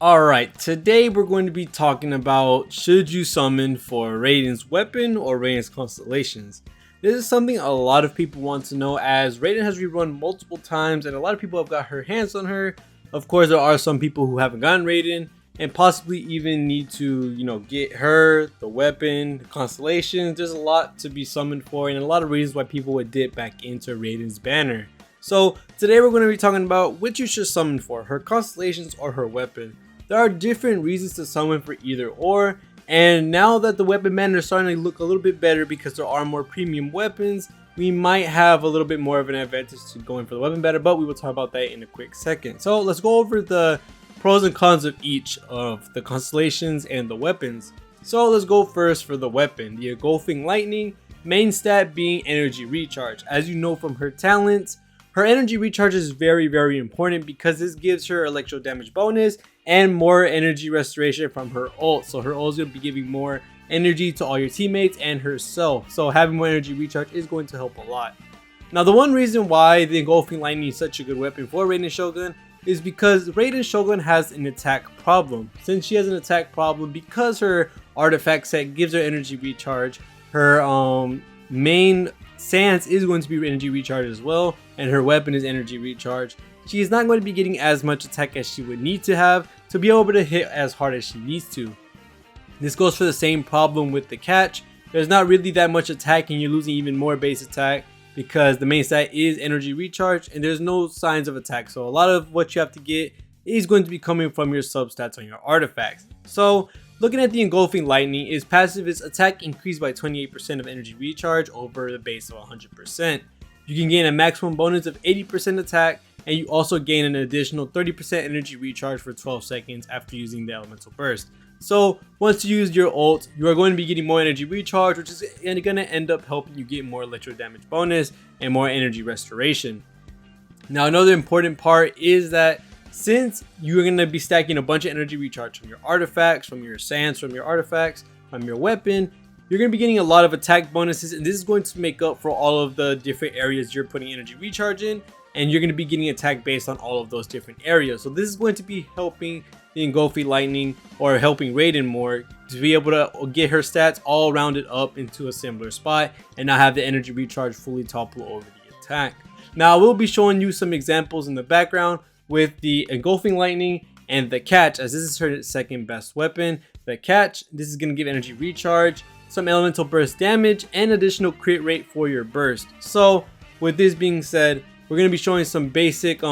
Alright, today we're going to be talking about should you summon for Raiden's weapon or Raiden's constellations. This is something a lot of people want to know, as Raiden has rerun multiple times and a lot of people have got her hands on her. Of course, there are some people who haven't gotten Raiden and possibly even need to, get her, the weapon, the constellations. There's a lot to be summoned for and a lot of reasons why people would dip back into Raiden's banner. So today we're going to be talking about which you should summon for, her constellations or her weapon. There are different reasons to summon for either or, and now that the weapon banner is starting to look a little bit better because there are more premium weapons, we might have a little bit more of an advantage to going for the weapon banner, but we will talk about that in a quick second. So let's go over the pros and cons of each of the constellations and the weapons. So let's go first for the weapon, the engulfing lightning, main stat being energy recharge. As you know from her talents, her energy recharge is very important because this gives her electro damage bonus and more energy restoration from her ult. So her ult is going to be giving more energy to all your teammates and herself. So having more energy recharge is going to help a lot. Now, the one reason why the engulfing lightning is such a good weapon for Raiden Shogun is because Raiden Shogun has an attack problem. Since she has an attack problem, because her artifact set gives her energy recharge, her main stance is going to be energy recharge as well, and her weapon is energy recharge. She is not going to be getting as much attack as she would need to have to be able to hit as hard as she needs to. This goes for the same problem with the catch. There's not really that much attack and you're losing even more base attack because the main stat is energy recharge and there's no signs of attack. So a lot of what you have to get is going to be coming from your substats on your artifacts. So looking at the engulfing lightning, its passive is attack increased by 28% of energy recharge over the base of 100%. You can gain a maximum bonus of 80% attack, and you also gain an additional 30% energy recharge for 12 seconds after using the elemental burst. So once you use your ult, you are going to be getting more energy recharge, which is going to end up helping you get more electro damage bonus and more energy restoration. Now, another important part is that since you're going to be stacking a bunch of energy recharge from your artifacts, from your sands, from your artifacts, from your weapon, you're going to be getting a lot of attack bonuses, and this is going to make up for all of the different areas you're putting energy recharge in, and you're going to be getting attack based on all of those different areas. So this is going to be helping the engulfing lightning, or helping Raiden more, to be able to get her stats all rounded up into a similar spot and not have the energy recharge fully topple over the attack. Now, I will be showing you some examples in the background with the engulfing lightning and the catch, as this is her second best weapon. The catch, this is going to give energy recharge, some elemental burst damage, and additional crit rate for your burst. So with this being said, we're going to be showing some basic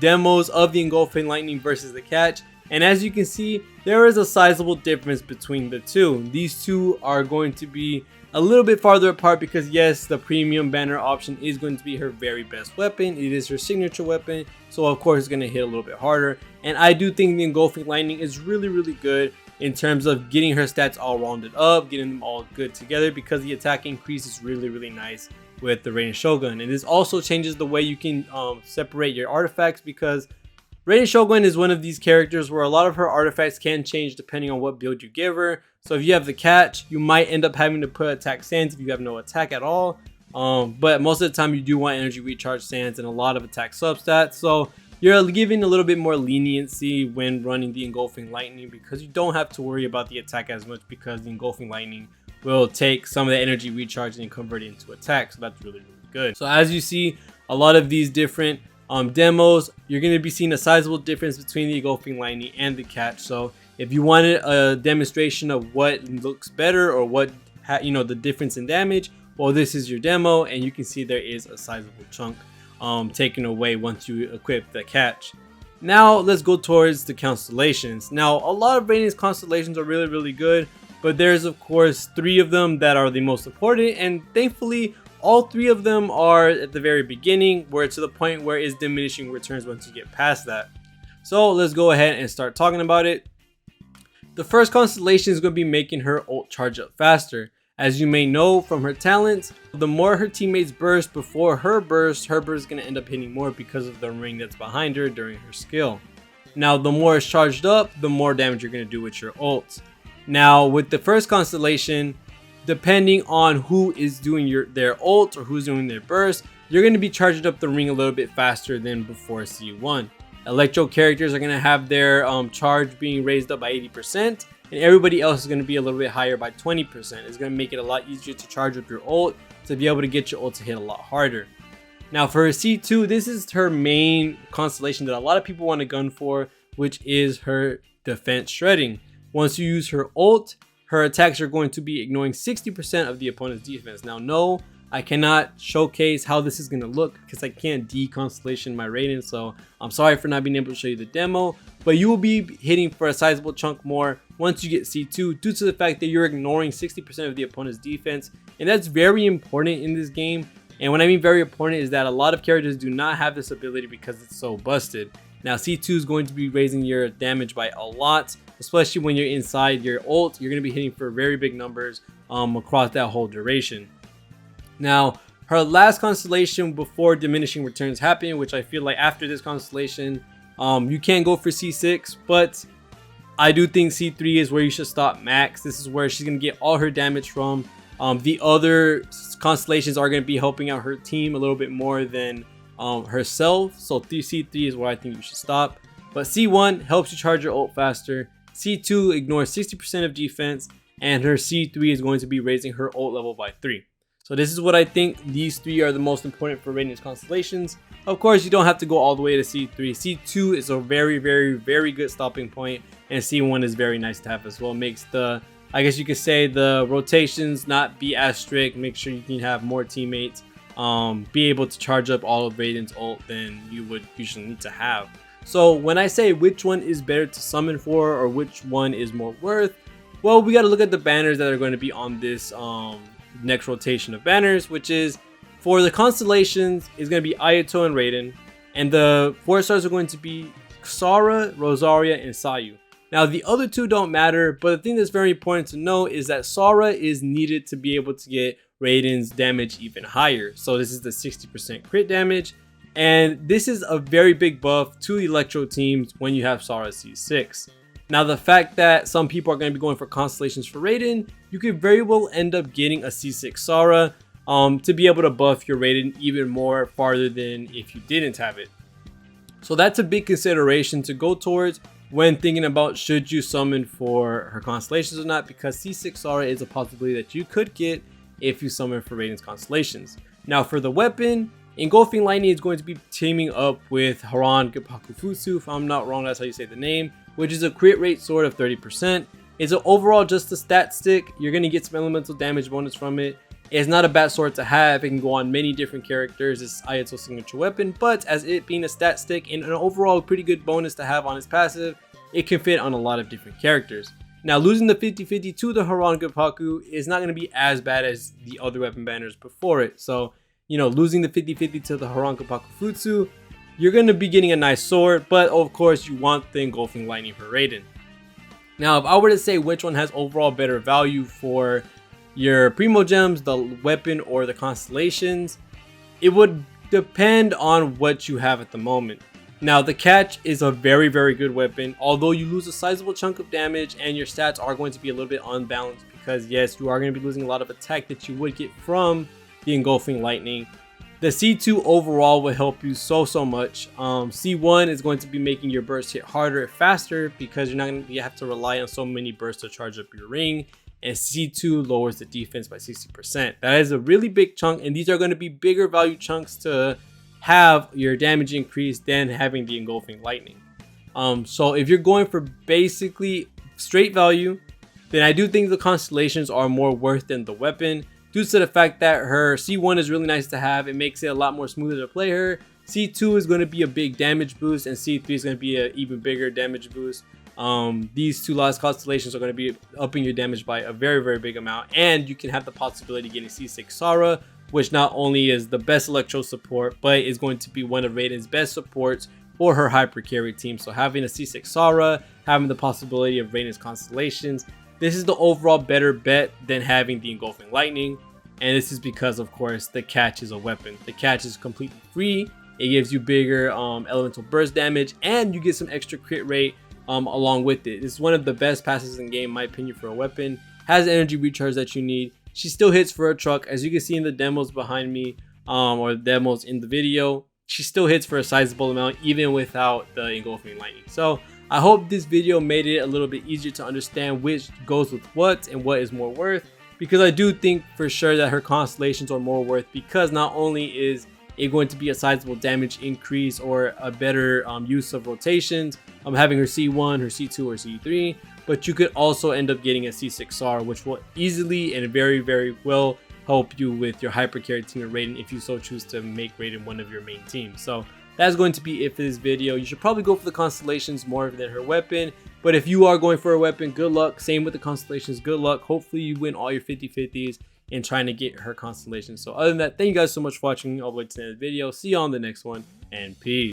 demos of the engulfing lightning versus the catch, and as you can see, there is a sizable difference between the two. These two are going to be a little bit farther apart because yes, the premium banner option is going to be her very best weapon. It is her signature weapon, so of course it's going to hit a little bit harder. And I do think the engulfing lightning is really good in terms of getting her stats all rounded up, getting them all good together, because the attack increase is really nice with the Raiden Shogun. And this also changes the way you can separate your artifacts, because Raiden Shogun is one of these characters where a lot of her artifacts can change depending on what build you give her. So if you have the catch, you might end up having to put attack sands if you have no attack at all. But most of the time you do want energy recharge sands and a lot of attack substats. So you're giving a little bit more leniency when running the engulfing lightning, because you don't have to worry about the attack as much, because the engulfing lightning will take some of the energy recharge and convert it into attack. So that's really good. So as you see, a lot of these different demos, you're going to be seeing a sizable difference between the engulfing lightning and the catch. So if you wanted a demonstration of what looks better or what the difference in damage, well, this is your demo, and you can see there is a sizable chunk taken away once you equip the catch. Now let's go towards the constellations. Now, a lot of Raiden's constellations are really good, but there's of course 3 of them that are the most important, and thankfully all 3 of them are at the very beginning, where to the point where it's diminishing returns once you get past that. So let's go ahead and start talking about it. The first constellation is going to be making her ult charge up faster. As you may know from her talents, the more her teammates burst before her burst is going to end up hitting more because of the ring that's behind her during her skill. Now, the more it's charged up, the more damage you're going to do with your ult. Now, with the first constellation, depending on who is doing their ult or who's doing their burst, you're going to be charging up the ring a little bit faster than before C1. Electro characters are going to have their charge being raised up by 80%, and everybody else is going to be a little bit higher by 20%. It's going to make it a lot easier to charge up your ult, to be able to get your ult to hit a lot harder. Now for her C2, this is her main constellation that a lot of people want to gun for, which is her defense shredding. Once you use her ult, her attacks are going to be ignoring 60% of the opponent's defense. Now no, I cannot showcase how this is going to look because I can't deconstellation my Raiden, so I'm sorry for not being able to show you the demo, but you will be hitting for a sizable chunk more once you get C2 due to the fact that you're ignoring 60% of the opponent's defense, and that's very important in this game. And when I mean very important is that a lot of characters do not have this ability because it's so busted. Now C2 is going to be raising your damage by a lot, especially when you're inside your ult. You're going to be hitting for very big numbers across that whole duration. Now her last constellation before diminishing returns happen, which I feel like after this constellation you can go for C6, but I do think C3 is where you should stop max. This is where she's going to get all her damage from. The other constellations are going to be helping out her team a little bit more than herself, so C3 is where I think you should stop. But C1 helps you charge your ult faster, C2 ignores 60% of defense, and her C3 is going to be raising her ult level by 3. So this is what I think these three are the most important for Raiden's constellations. Of course, you don't have to go all the way to C3. C2 is a very good stopping point, and C1 is very nice to have as well. Makes the, I guess you could say, the rotations not be as strict. Make sure you can have more teammates, be able to charge up all of Raiden's ult than you would usually need to have. So when I say which one is better to summon for or which one is more worth, well, we got to look at the banners that are going to be on this next rotation of banners, which is for the constellations is going to be Ayato and Raiden, and the 4 stars are going to be Sara, Rosaria, and Sayu. Now the other two don't matter, but the thing that's very important to know is that Sara is needed to be able to get Raiden's damage even higher. So this is the 60% crit damage, and this is a very big buff to Electro teams when you have Sara C6. Now the fact that some people are going to be going for constellations for Raiden, you could very well end up getting a C6 Sara to be able to buff your Raiden even more farther than if you didn't have it. So that's a big consideration to go towards when thinking about should you summon for her constellations or not, because C6 Sara is a possibility that you could get if you summon for Raiden's constellations. Now for the weapon, Engulfing Lightning is going to be teaming up with Haran Gepakufutsu, if I'm not wrong, that's how you say the name, which is a crit rate sword of 30%. It's an overall just a stat stick. You're going to get some elemental damage bonus from it. It's not a bad sword to have. It can go on many different characters. It's Ayato's signature weapon, but as it being a stat stick and an overall pretty good bonus to have on its passive, it can fit on a lot of different characters. Now losing the 50-50 to the Haran Gepaku is not going to be as bad as the other weapon banners before it. So, you know, losing the 50-50 to the Haran Gepakufutsu, you're going to be getting a nice sword, but of course you want the Engulfing Lightning for Raiden. Now if I were to say which one has overall better value for your primogems, the weapon or the constellations, it would depend on what you have at the moment. Now the catch is a very good weapon, although you lose a sizable chunk of damage and your stats are going to be a little bit unbalanced because yes, you are going to be losing a lot of attack that you would get from the Engulfing Lightning. The C2 overall will help you so much. C1 is going to be making your burst hit harder and faster because you're not going to have to rely on so many bursts to charge up your ring. And C2 lowers the defense by 60%. That is a really big chunk, and these are going to be bigger value chunks to have your damage increase than having the Engulfing Lightning. So if you're going for basically straight value, then I do think the constellations are more worth than the weapon, due to the fact that her C1 is really nice to have. It makes it a lot more smoother to play her. C2 is going to be a big damage boost, and C3 is going to be an even bigger damage boost. These two last constellations are going to be upping your damage by a very big amount, and you can have the possibility of getting C6 Sara, which not only is the best Electro support, but is going to be one of Raiden's best supports for her hyper carry team. So having a C6 Sara, having the possibility of Raiden's constellations, this is the overall better bet than having the Engulfing Lightning. And this is because, of course, the catch is a weapon. The catch is completely free. It gives you bigger elemental burst damage, and you get some extra crit rate along with it. It's one of the best passes in the game, in my opinion, for a weapon. Has the energy recharge that you need. She still hits for a truck, as you can see in the demos behind me, or demos in the video. she still hits for a sizable amount even without the engulfing lightning. So I hope this video made it a little bit easier to understand which goes with what and what is more worth, because I do think for sure that her constellations are more worth, because not only is it going to be a sizable damage increase or a better use of rotations, having her C1, her C2, or C3, but you could also end up getting a C6R, which will easily and very well help you with your hypercarry team of Raiden if you so choose to make Raiden one of your main teams. So that's going to be it for this video. You should probably go for the constellations more than her weapon, but if you are going for a weapon, good luck. Same with the constellations, good luck. Hopefully you win all your 50-50s in trying to get her constellation. So other than that, thank you guys so much for watching all the way to the end of the video. See you on the next one, and peace.